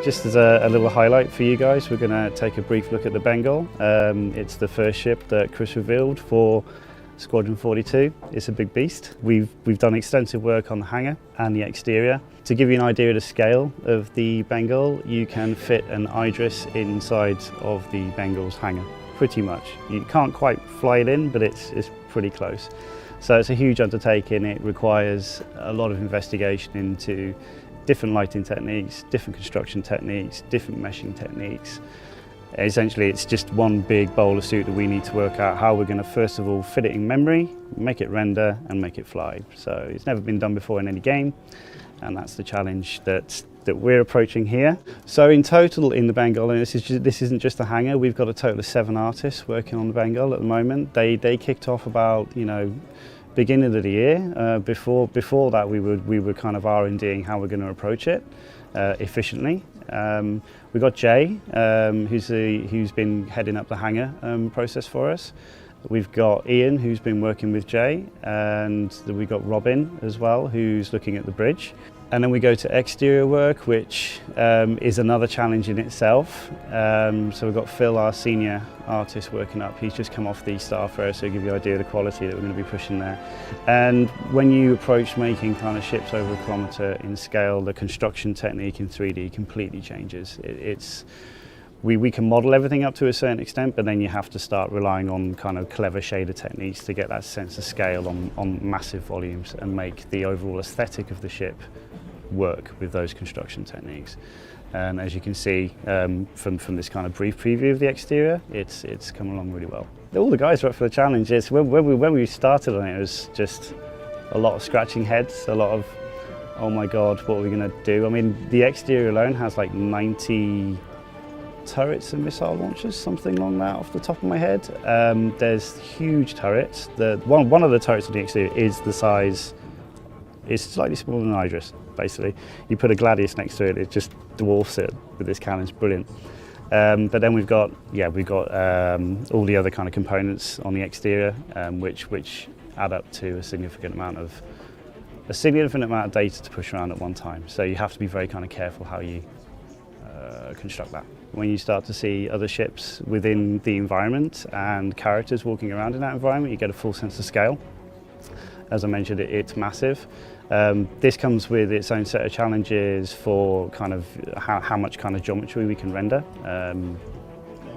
Just as a little highlight for you guys, we're going to take a brief look at the Bengal. It's the first ship that Chris revealed for Squadron 42. It's a big beast. We've done extensive work on the hangar and the exterior. To give you an idea of the scale of the Bengal, you can fit an Idris inside of the Bengal's hangar, pretty much. You can't quite fly it in, but it's pretty close. So it's a huge undertaking. It requires a lot of investigation into different lighting techniques, different construction techniques, different meshing techniques. Essentially, it's just one big bowl of soup that we need to work out how we're going to first of all fit it in memory, make it render and make it fly. So it's never been done before in any game, and that's the challenge that we're approaching here. So in total in the Bengal, and this isn't just the hangar, we've got a total of 7 artists working on the Bengal at the moment. They kicked off about, beginning of the year. Before that, we were kind of R&Ding how we're going to approach it efficiently. We've got Jay, who's been heading up the hangar process for us. We've got Ian, who's been working with Jay, and we've got Robin as well, who's looking at the bridge. And then we go to exterior work, which is another challenge in itself. So we've got Phil, our senior artist, working up. He's just come off the Starfarer, so to give you an idea of the quality that we're going to be pushing there. And when you approach making kind of ships over a kilometre in scale, the construction technique in 3D completely changes. We can model everything up to a certain extent, but then you have to start relying on kind of clever shader techniques to get that sense of scale on massive volumes and make the overall aesthetic of the ship work with those construction techniques. And as you can see from this kind of brief preview of the exterior, it's come along really well. All the guys are up for the challenge. When we started on it, it was just a lot of scratching heads, a lot of, oh my God, what are we going to do? I mean, the exterior alone has like 90 turrets and missile launchers, something along that off the top of my head. There's huge turrets. One of the turrets on the exterior is the size, it's slightly smaller than Idris, basically. You put a Gladius next to it, it just dwarfs it with this cannon. It's brilliant. But then we've got all the other kind of components on the exterior, which add up to a significant amount of data to push around at one time. So you have to be very kind of careful how you construct that. When you start to see other ships within the environment and characters walking around in that environment, you get a full sense of scale. As I mentioned, it's massive. This comes with its own set of challenges for kind of how much kind of geometry we can render.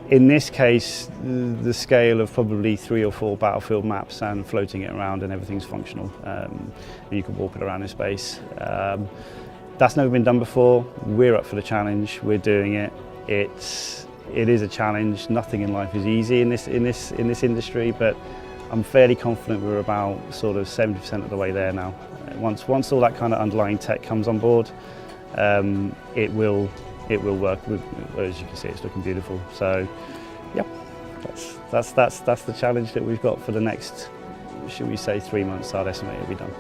In this case, the scale of probably 3 or 4 battlefield maps and floating it around and everything's functional. And you can warp it around in space. That's never been done before. We're up for the challenge. We're doing it. It is a challenge. Nothing in life is easy in this industry, but I'm fairly confident we're about sort of 70% of the way there now. Once all that kind of underlying tech comes on board, it will work. As you can see, it's looking beautiful. So, yeah, that's the challenge that we've got for the next, should we say, 3 months. I'd estimate it'll be done.